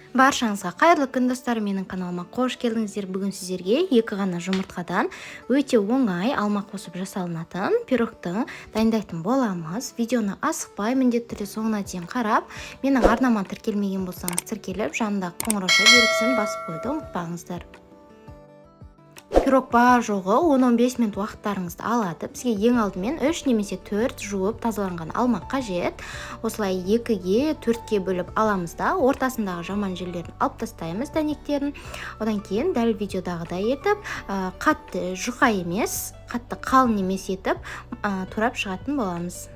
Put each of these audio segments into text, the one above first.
Баршаңызға қайырлы күн достар, менің каналыма қош келдіңіздер. Бүгін сіздерге екі ғана жұмыртқадан өте оңай алма қосып жасалынатын пирогты дайындайтын боламыз. Видеоны асықпай, міндетті түрде соңына дейін қарап, менің арнама тіркелмеген болсаңыз тіркеліп, жанындағы қоңырауша белгісін басып қойды ұмытпаңыздар. Пирог бар жоғы 10-15 минут уақыттарыңызды алады. Бізге ең алдымен 3 немесе 4 жуып тазаланған алма қажет. Осылай 2-ге 4-ке бөліп аламыз да, ортасындағы жаман жерлерін алып тастаймыз, дәнектерін. Одан кейін дәл видеодағыдай етіп, қатты жұқа емес, қатты қалың емес етіп, турап шығатын боламыз.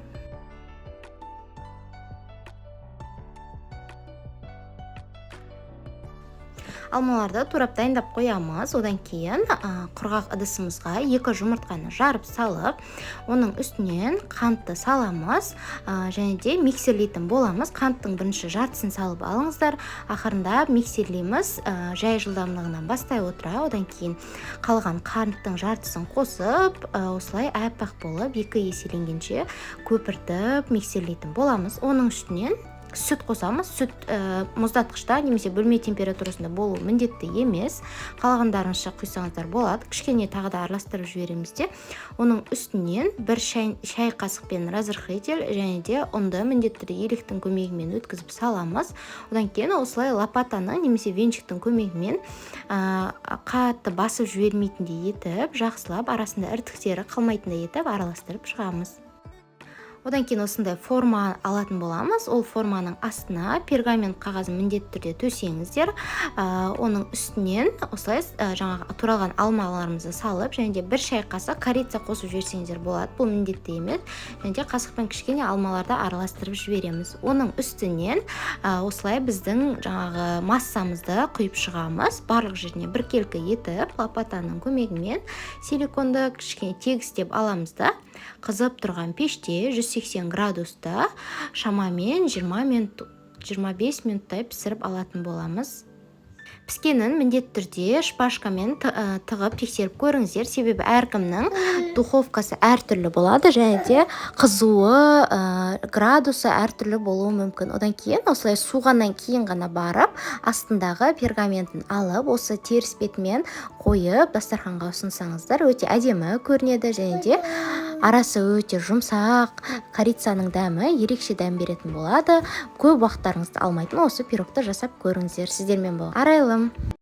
Алмаларды турап дайындап қоямыз. Одан кейін құрғақ ыдысымызға 2 жұмыртқаны жарып салып, оның үстінен қантты саламыз, және де миксерлейтін боламыз. Қанттың бірінші жартысын салып алыңыздар. Ақырында миксерлейміз, жай жылдамдығынан бастай отыра. Одан кейін қалған қанттың жартысын қосып, осылай аппақ болып 2 еселенгенше көпіртіп миксерлейтін боламыз. Оның үстінен сүт қосамыз. Сүт мұздатқышта немесе бөлме температурасында болу міндетті емес. Қалғандарыңызша құйсаңыздар болады. Кішкене тағы да араластырып жібереміз де. Оның үстінен бір шай қасықпен разрыхлитель және де ұнды міндетті түрде електің көмегімен өткізіп саламыз. Одан кейін осылай лопатаның немесе венчиктің көмегімен қатты басып жібермейтіндей етіп, жақсылап арасында іртіктері қалмайтындай етіп араластырып шығамыз. Одан кейін осындай форма алатын боламыз. Ол форманың астына пергамент қағазын міндетті түрде төсеңіздер. Оның үстінен осылай жаңағы туралған алмаларымызды салып, және де бір шай қасық корица қосып жіберсеңіздер болады. Бұл міндетті емес. Және де қасықпен кішкене алмаларды араластырып жібереміз. Оның үстінен осылай біздің жаңағы массамызды құйып шығамыз. Барлық жеріне біркелкі етіп, лопатаның көмегімен силиконды кішкене тегістеп аламыз да, қызып тұрған пеште 180 градуста шамамен 20-25 минуттай пісіріп алатын боламыз. Піскенін міндетті түрде шпажкамен тығып тексеріп көріңіздер, себебі әркімнің духовкасы әртүрлі болады, және де қызуы, градусы әртүрлі болуы мүмкін. Одан кейін осылай суғаннан кейін ғана барып, астындағы пергаментін алып, осы теріс бетімен қойып дастарханға ұсынсаңыздар өте әдемі көрінеді, және де арасы өте жұмсақ, корицаның дәмі ерекше дәм беретін болады. Көп уақыттарыңызды алмайтын осы пирогты жасап көріңіздер. Сіздермен бол арайлым.